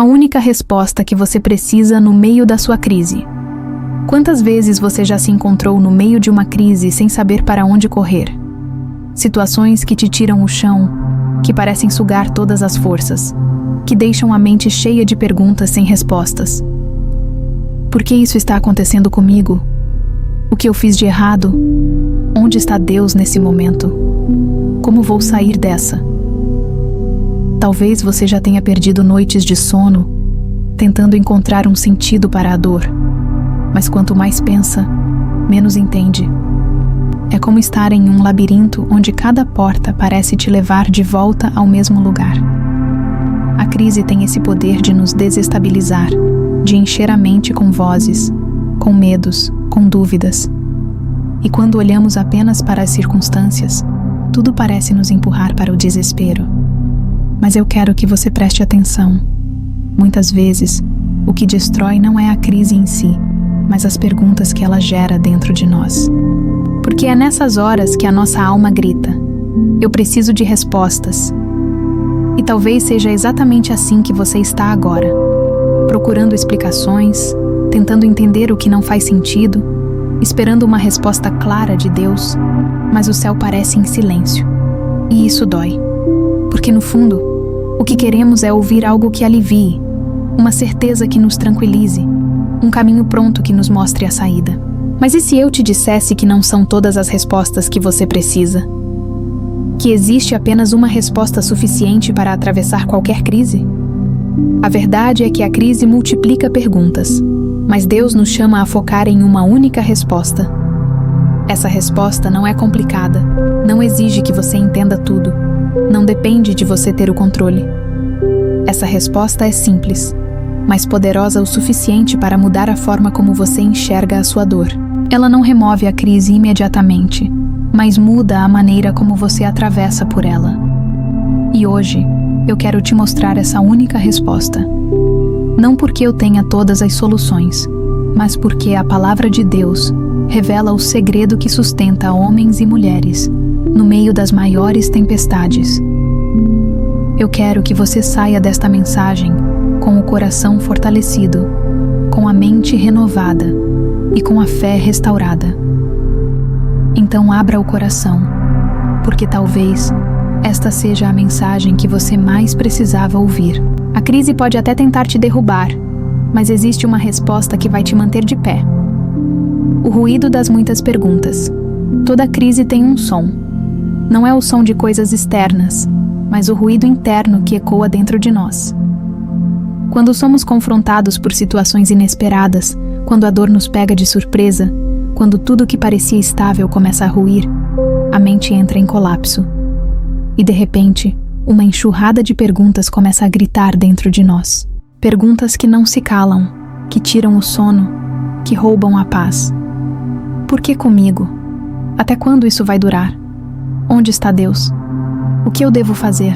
única resposta que você precisa no meio da sua crise. Quantas vezes você já se encontrou no meio de uma crise sem saber para onde correr? Situações que te tiram o chão, que parecem sugar todas as forças, que deixam a mente cheia de perguntas sem respostas. Por que isso está acontecendo comigo? O que eu fiz de errado? Onde está Deus nesse momento? Como vou sair dessa? Talvez você já tenha perdido noites de sono, tentando encontrar um sentido para a dor. Mas quanto mais pensa, menos entende. É como estar em um labirinto onde cada porta parece te levar de volta ao mesmo lugar. A crise tem esse poder de nos desestabilizar, de encher a mente com vozes, com medos, com dúvidas. E quando olhamos apenas para as circunstâncias, tudo parece nos empurrar para o desespero. Mas eu quero que você preste atenção. Muitas vezes, o que destrói não é a crise em si, mas as perguntas que ela gera dentro de nós. Porque é nessas horas que a nossa alma grita: eu preciso de respostas. E talvez seja exatamente assim que você está agora, procurando explicações, tentando entender o que não faz sentido, esperando uma resposta clara de Deus, mas o céu parece em silêncio. E isso dói. Porque no fundo, o que queremos é ouvir algo que alivie, uma certeza que nos tranquilize, um caminho pronto que nos mostre a saída. Mas e se eu te dissesse que não são todas as respostas que você precisa? Que existe apenas uma resposta suficiente para atravessar qualquer crise? A verdade é que a crise multiplica perguntas, mas Deus nos chama a focar em uma única resposta. Essa resposta não é complicada, não exige que você entenda tudo, não depende de você ter o controle. Essa resposta é simples, mas poderosa o suficiente para mudar a forma como você enxerga a sua dor. Ela não remove a crise imediatamente, mas muda a maneira como você atravessa por ela. E hoje, eu quero te mostrar essa única resposta. Não porque eu tenha todas as soluções, mas porque a palavra de Deus revela o segredo que sustenta homens e mulheres no meio das maiores tempestades. Eu quero que você saia desta mensagem com o coração fortalecido, com a mente renovada e com a fé restaurada. Então abra o coração, porque talvez esta seja a mensagem que você mais precisava ouvir. A crise pode até tentar te derrubar, mas existe uma resposta que vai te manter de pé. O ruído das muitas perguntas. Toda crise tem um som. Não é o som de coisas externas, mas o ruído interno que ecoa dentro de nós. Quando somos confrontados por situações inesperadas, quando a dor nos pega de surpresa, quando tudo que parecia estável começa a ruir, a mente entra em colapso. E de repente, uma enxurrada de perguntas começa a gritar dentro de nós. Perguntas que não se calam, que tiram o sono, que roubam a paz. Por que comigo? Até quando isso vai durar? Onde está Deus? O que eu devo fazer?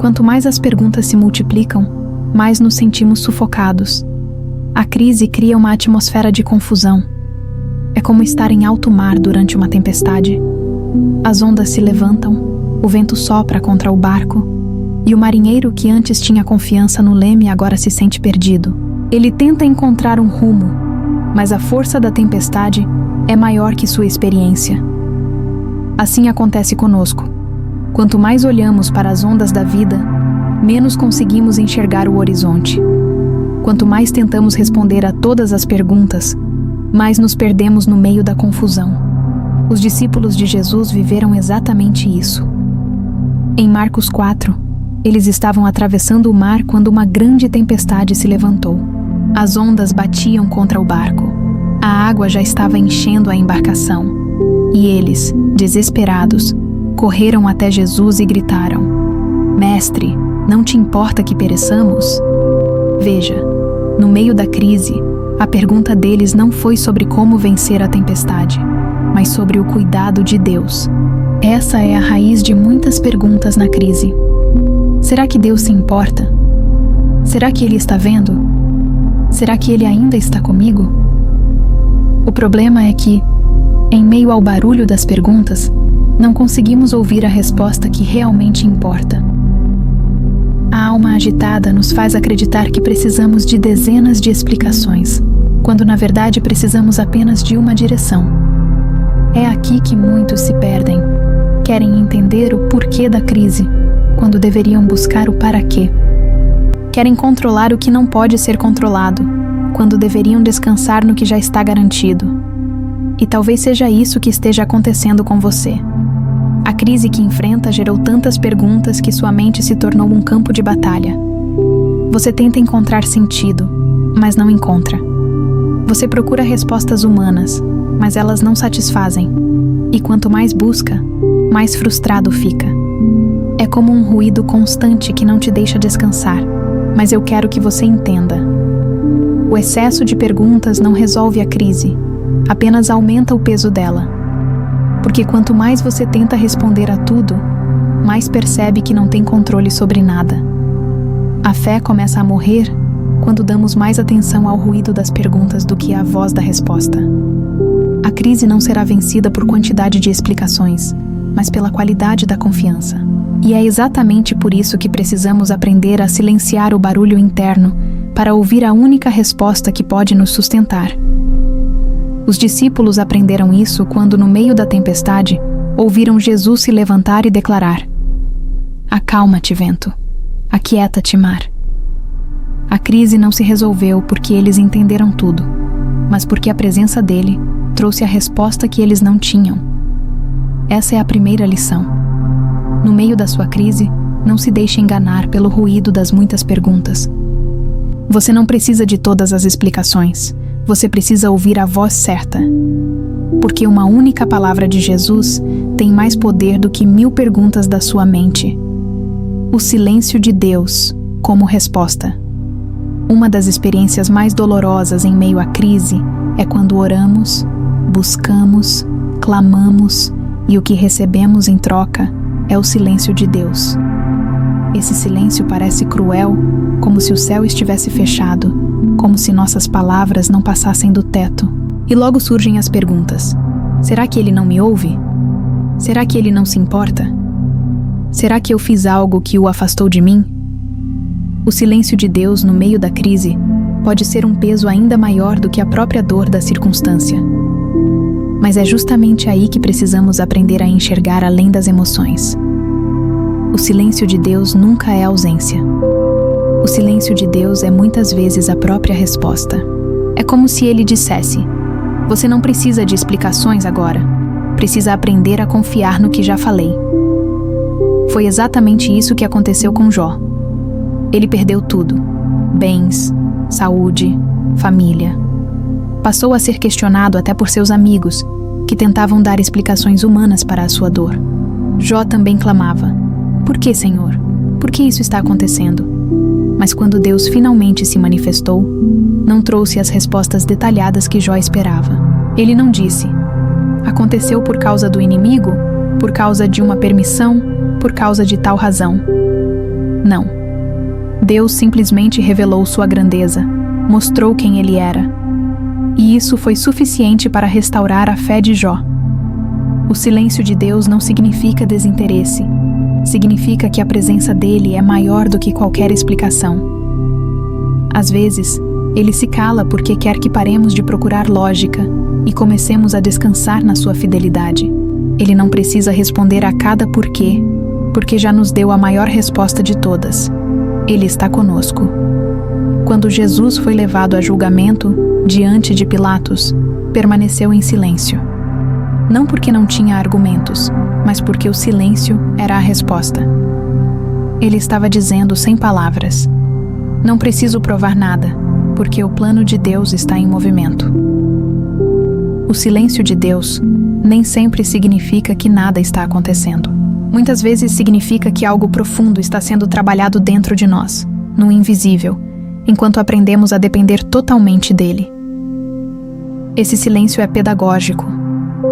Quanto mais as perguntas se multiplicam, mais nos sentimos sufocados. A crise cria uma atmosfera de confusão. É como estar em alto mar durante uma tempestade. As ondas se levantam, o vento sopra contra o barco, e o marinheiro que antes tinha confiança no leme agora se sente perdido. Ele tenta encontrar um rumo, mas a força da tempestade é maior que sua experiência. Assim acontece conosco. Quanto mais olhamos para as ondas da vida, menos conseguimos enxergar o horizonte. Quanto mais tentamos responder a todas as perguntas, mais nos perdemos no meio da confusão. Os discípulos de Jesus viveram exatamente isso. Em Marcos 4, eles estavam atravessando o mar quando uma grande tempestade se levantou. As ondas batiam contra o barco. A água já estava enchendo a embarcação. E eles, desesperados, correram até Jesus e gritaram: Mestre, não te importa que pereçamos? Veja, no meio da crise, a pergunta deles não foi sobre como vencer a tempestade, mas sobre o cuidado de Deus. Essa é a raiz de muitas perguntas na crise. Será que Deus se importa? Será que Ele está vendo? Será que Ele ainda está comigo? O problema é que, em meio ao barulho das perguntas, não conseguimos ouvir a resposta que realmente importa. A alma agitada nos faz acreditar que precisamos de dezenas de explicações, quando na verdade precisamos apenas de uma direção. É aqui que muitos se perdem. Querem entender o porquê da crise, quando deveriam buscar o para quê. Querem controlar o que não pode ser controlado, quando deveriam descansar no que já está garantido. E talvez seja isso que esteja acontecendo com você. A crise que enfrenta gerou tantas perguntas que sua mente se tornou um campo de batalha. Você tenta encontrar sentido, mas não encontra. Você procura respostas humanas, mas elas não satisfazem. E quanto mais busca, mais frustrado fica. É como um ruído constante que não te deixa descansar, mas eu quero que você entenda. O excesso de perguntas não resolve a crise, apenas aumenta o peso dela. Porque quanto mais você tenta responder a tudo, mais percebe que não tem controle sobre nada. A fé começa a morrer quando damos mais atenção ao ruído das perguntas do que à voz da resposta. A crise não será vencida por quantidade de explicações, mas pela qualidade da confiança. E é exatamente por isso que precisamos aprender a silenciar o barulho interno para ouvir a única resposta que pode nos sustentar. Os discípulos aprenderam isso quando, no meio da tempestade, ouviram Jesus se levantar e declarar: "Acalma-te, vento. Aquieta-te, mar." A crise não se resolveu porque eles entenderam tudo, mas porque a presença dele trouxe a resposta que eles não tinham. Essa é a primeira lição. No meio da sua crise, não se deixe enganar pelo ruído das muitas perguntas. Você não precisa de todas as explicações. Você precisa ouvir a voz certa. Porque uma única palavra de Jesus tem mais poder do que 1000 perguntas da sua mente. O silêncio de Deus como resposta. Uma das experiências mais dolorosas em meio à crise é quando oramos, buscamos, clamamos e o que recebemos em troca é o silêncio de Deus. Esse silêncio parece cruel, como se o céu estivesse fechado, como se nossas palavras não passassem do teto. E logo surgem as perguntas: será que ele não me ouve? Será que ele não se importa? Será que eu fiz algo que o afastou de mim? O silêncio de Deus no meio da crise pode ser um peso ainda maior do que a própria dor da circunstância. Mas é justamente aí que precisamos aprender a enxergar além das emoções. O silêncio de Deus nunca é ausência. O silêncio de Deus é muitas vezes a própria resposta. É como se ele dissesse: você não precisa de explicações agora. Precisa aprender a confiar no que já falei. Foi exatamente isso que aconteceu com Jó. Ele perdeu tudo: bens, saúde, família. Passou a ser questionado até por seus amigos, que tentavam dar explicações humanas para a sua dor. Jó também clamava: por que, Senhor? Por que isso está acontecendo? Mas quando Deus finalmente se manifestou, não trouxe as respostas detalhadas que Jó esperava. Ele não disse: aconteceu por causa do inimigo, por causa de uma permissão, por causa de tal razão. Não. Deus simplesmente revelou sua grandeza, mostrou quem ele era. E isso foi suficiente para restaurar a fé de Jó. O silêncio de Deus não significa desinteresse. Significa que a presença dele é maior do que qualquer explicação. Às vezes, ele se cala porque quer que paremos de procurar lógica e comecemos a descansar na sua fidelidade. Ele não precisa responder a cada porquê, porque já nos deu a maior resposta de todas. Ele está conosco. Quando Jesus foi levado a julgamento, diante de Pilatos, permaneceu em silêncio. Não porque não tinha argumentos, mas porque o silêncio era a resposta. Ele estava dizendo sem palavras: não preciso provar nada, porque o plano de Deus está em movimento. O silêncio de Deus nem sempre significa que nada está acontecendo. Muitas vezes significa que algo profundo está sendo trabalhado dentro de nós, no invisível, enquanto aprendemos a depender totalmente dele. Esse silêncio é pedagógico.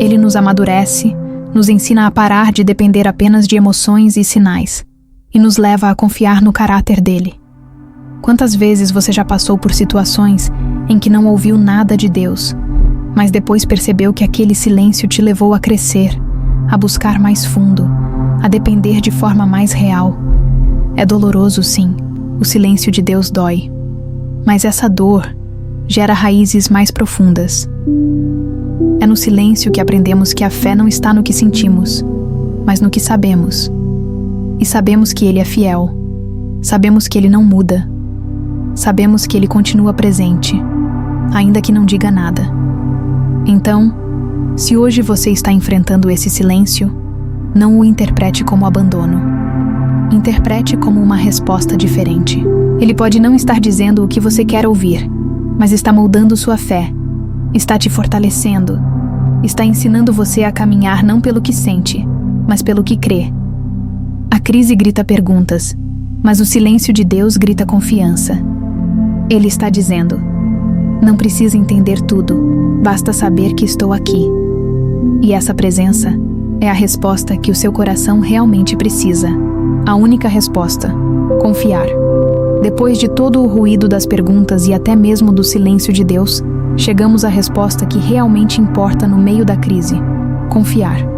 Ele nos amadurece, nos ensina a parar de depender apenas de emoções e sinais, e nos leva a confiar no caráter dele. Quantas vezes você já passou por situações em que não ouviu nada de Deus, mas depois percebeu que aquele silêncio te levou a crescer, a buscar mais fundo, a depender de forma mais real? É doloroso, sim. O silêncio de Deus dói. Mas essa dor gera raízes mais profundas. É no silêncio que aprendemos que a fé não está no que sentimos, mas no que sabemos. E sabemos que Ele é fiel. Sabemos que Ele não muda. Sabemos que Ele continua presente, ainda que não diga nada. Então, se hoje você está enfrentando esse silêncio, não o interprete como abandono. Interprete como uma resposta diferente. Ele pode não estar dizendo o que você quer ouvir, mas está moldando sua fé, está te fortalecendo, está ensinando você a caminhar não pelo que sente, mas pelo que crê. A crise grita perguntas, mas o silêncio de Deus grita confiança. Ele está dizendo: não precisa entender tudo, basta saber que estou aqui. E essa presença é a resposta que o seu coração realmente precisa. A única resposta: confiar. Depois de todo o ruído das perguntas e até mesmo do silêncio de Deus, chegamos à resposta que realmente importa no meio da crise: confiar.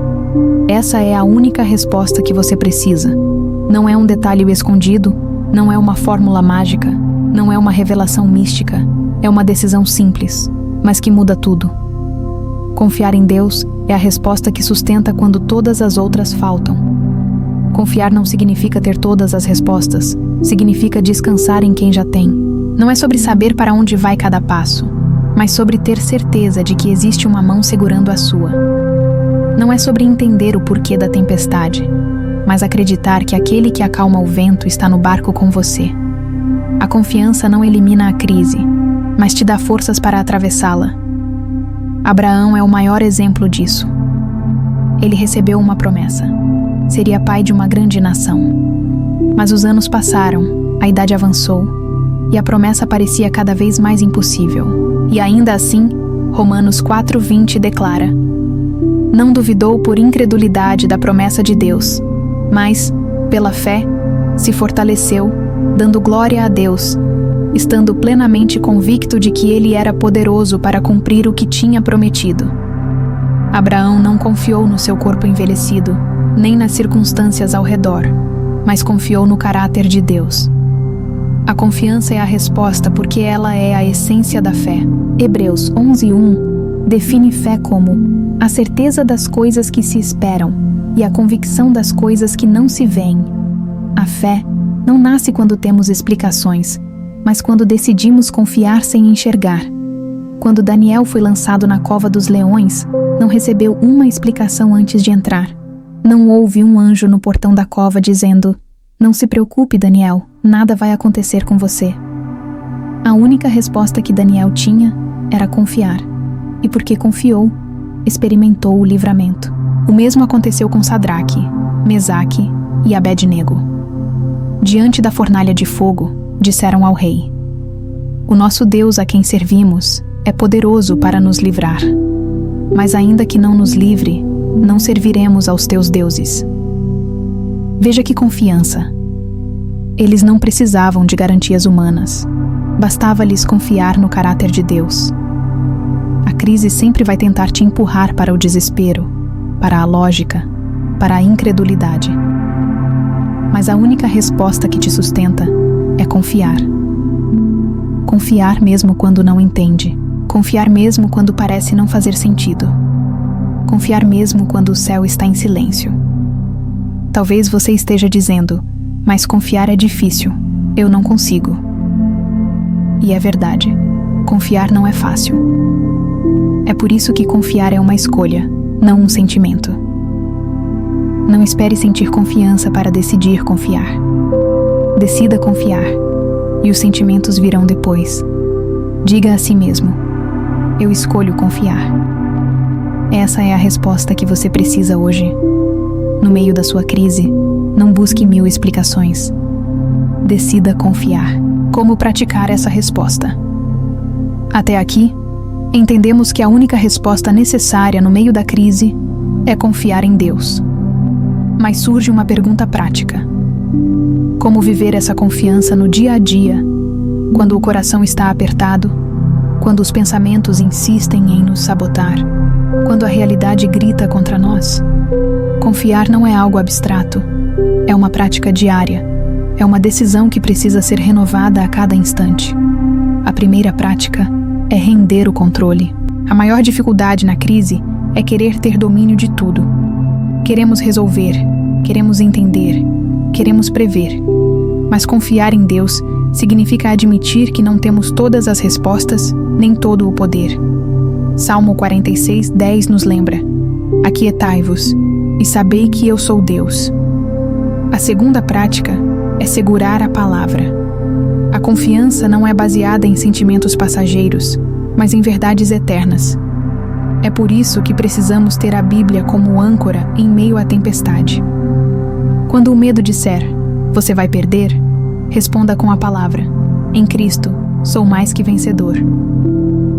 Essa é a única resposta que você precisa. Não é um detalhe escondido, não é uma fórmula mágica, não é uma revelação mística, é uma decisão simples, mas que muda tudo. Confiar em Deus é a resposta que sustenta quando todas as outras faltam. Confiar não significa ter todas as respostas, significa descansar em quem já tem. Não é sobre saber para onde vai cada passo, mas sobre ter certeza de que existe uma mão segurando a sua. Não é sobre entender o porquê da tempestade, mas acreditar que aquele que acalma o vento está no barco com você. A confiança não elimina a crise, mas te dá forças para atravessá-la. Abraão é o maior exemplo disso. Ele recebeu uma promessa. Seria pai de uma grande nação. Mas os anos passaram, a idade avançou, e a promessa parecia cada vez mais impossível. E ainda assim, Romanos 4:20 declara: não duvidou por incredulidade da promessa de Deus, mas, pela fé, se fortaleceu, dando glória a Deus, estando plenamente convicto de que Ele era poderoso para cumprir o que tinha prometido. Abraão não confiou no seu corpo envelhecido, nem nas circunstâncias ao redor, mas confiou no caráter de Deus. A confiança é a resposta porque ela é a essência da fé. Hebreus 11:1 define fé como a certeza das coisas que se esperam e a convicção das coisas que não se veem. A fé não nasce quando temos explicações, mas quando decidimos confiar sem enxergar. Quando Daniel foi lançado na cova dos leões, não recebeu uma explicação antes de entrar. Não houve um anjo no portão da cova dizendo: não se preocupe, Daniel, nada vai acontecer com você. A única resposta que Daniel tinha era confiar. E porque confiou, experimentou o livramento. O mesmo aconteceu com Sadraque, Mesaque e Abed-nego. Diante da fornalha de fogo, disseram ao rei: o nosso Deus a quem servimos é poderoso para nos livrar. Mas ainda que não nos livre, não serviremos aos teus deuses. Veja que confiança. Eles não precisavam de garantias humanas. Bastava-lhes confiar no caráter de Deus. A crise sempre vai tentar te empurrar para o desespero, para a lógica, para a incredulidade. Mas a única resposta que te sustenta é confiar. Confiar mesmo quando não entende. Confiar mesmo quando parece não fazer sentido. Confiar mesmo quando o céu está em silêncio. Talvez você esteja dizendo: mas confiar é difícil, eu não consigo. E é verdade, confiar não é fácil. É por isso que confiar é uma escolha, não um sentimento. Não espere sentir confiança para decidir confiar. Decida confiar, e os sentimentos virão depois. Diga a si mesmo: eu escolho confiar. Essa é a resposta que você precisa hoje. No meio da sua crise, não busque 1000 explicações. Decida confiar. Como praticar essa resposta? Até aqui, entendemos que a única resposta necessária no meio da crise é confiar em Deus. Mas surge uma pergunta prática: como viver essa confiança no dia a dia, quando o coração está apertado, quando os pensamentos insistem em nos sabotar, quando a realidade grita contra nós? Confiar não é algo abstrato, é uma prática diária, É uma decisão que precisa ser renovada a cada instante. A primeira prática é render o controle. A maior dificuldade na crise é querer ter domínio de tudo. Queremos resolver, queremos entender, queremos prever. Mas confiar em Deus significa admitir que não temos todas as respostas, nem todo o poder. Salmo 46:10 nos lembra: aquietai-vos e sabei que eu sou Deus. A segunda prática é segurar a palavra. A confiança não é baseada em sentimentos passageiros, mas em verdades eternas. É por isso que precisamos ter a Bíblia como âncora em meio à tempestade. Quando o medo disser, você vai perder, responda com a palavra: em Cristo, sou mais que vencedor.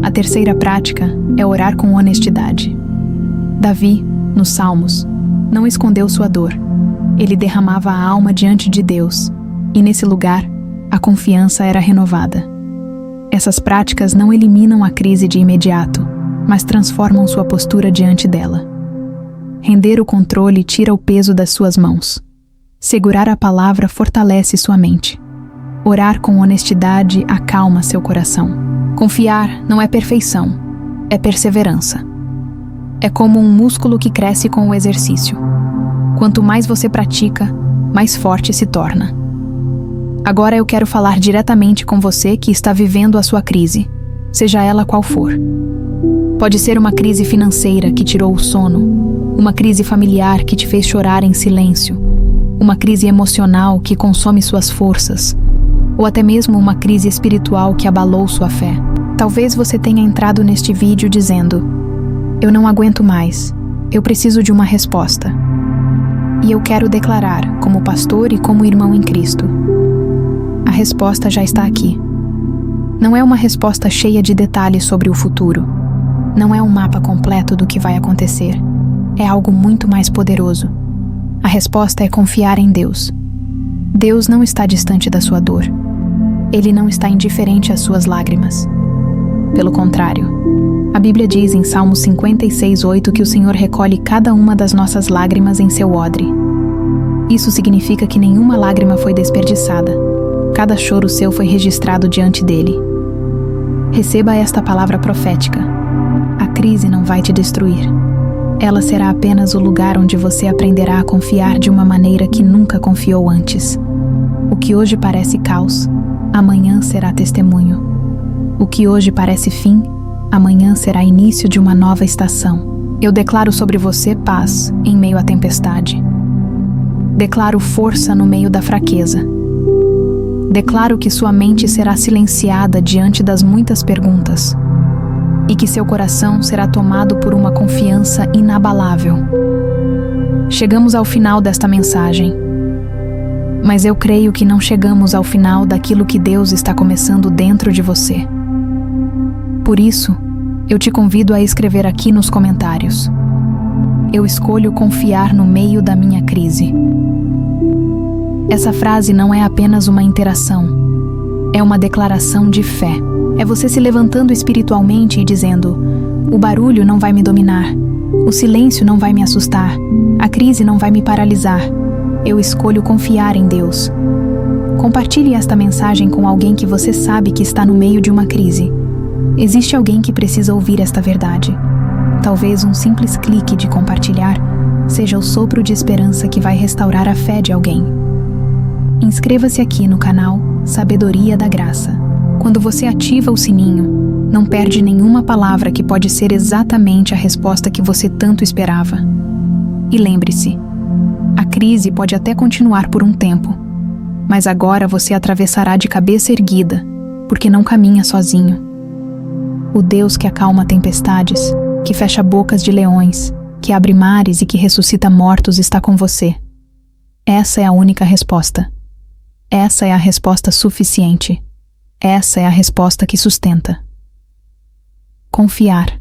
A terceira prática é orar com honestidade. Davi, nos Salmos, não escondeu sua dor. Ele derramava a alma diante de Deus, e nesse lugar, a confiança era renovada. Essas práticas não eliminam a crise de imediato, mas transformam sua postura diante dela. Render o controle tira o peso das suas mãos. Segurar a palavra fortalece sua mente. Orar com honestidade acalma seu coração. Confiar não é perfeição, é perseverança. É como um músculo que cresce com o exercício. Quanto mais você pratica, mais forte se torna. Agora eu quero falar diretamente com você que está vivendo a sua crise, seja ela qual for. Pode ser uma crise financeira que tirou o sono, uma crise familiar que te fez chorar em silêncio, uma crise emocional que consome suas forças, ou até mesmo uma crise espiritual que abalou sua fé. Talvez você tenha entrado neste vídeo dizendo: eu não aguento mais, eu preciso de uma resposta. E eu quero declarar, como pastor e como irmão em Cristo, a resposta já está aqui. Não é uma resposta cheia de detalhes sobre o futuro. Não é um mapa completo do que vai acontecer. É algo muito mais poderoso. A resposta é confiar em Deus. Deus não está distante da sua dor. Ele não está indiferente às suas lágrimas. Pelo contrário, a Bíblia diz em Salmo 56:8 que o Senhor recolhe cada uma das nossas lágrimas em seu odre. Isso significa que nenhuma lágrima foi desperdiçada. Cada choro seu foi registrado diante dele. Receba esta palavra profética. A crise não vai te destruir. Ela será apenas o lugar onde você aprenderá a confiar de uma maneira que nunca confiou antes. O que hoje parece caos, amanhã será testemunho. O que hoje parece fim, amanhã será início de uma nova estação. Eu declaro sobre você paz em meio à tempestade. Declaro força no meio da fraqueza. Declaro que sua mente será silenciada diante das muitas perguntas e que seu coração será tomado por uma confiança inabalável. Chegamos ao final desta mensagem, mas eu creio que não chegamos ao final daquilo que Deus está começando dentro de você. Por isso, eu te convido a escrever aqui nos comentários: eu escolho confiar no meio da minha crise. Essa frase não é apenas uma interação, é uma declaração de fé. É você se levantando espiritualmente e dizendo: o barulho não vai me dominar, o silêncio não vai me assustar, a crise não vai me paralisar. Eu escolho confiar em Deus. Compartilhe esta mensagem com alguém que você sabe que está no meio de uma crise. Existe alguém que precisa ouvir esta verdade. Talvez um simples clique de compartilhar seja o sopro de esperança que vai restaurar a fé de alguém. Inscreva-se aqui no canal Sabedoria da Graça. Quando você ativa o sininho, não perde nenhuma palavra que pode ser exatamente a resposta que você tanto esperava. E lembre-se, a crise pode até continuar por um tempo, mas agora você atravessará de cabeça erguida, porque não caminha sozinho. O Deus que acalma tempestades, que fecha bocas de leões, que abre mares e que ressuscita mortos está com você. Essa é a única resposta. Essa é a resposta suficiente. Essa é a resposta que sustenta. Confiar.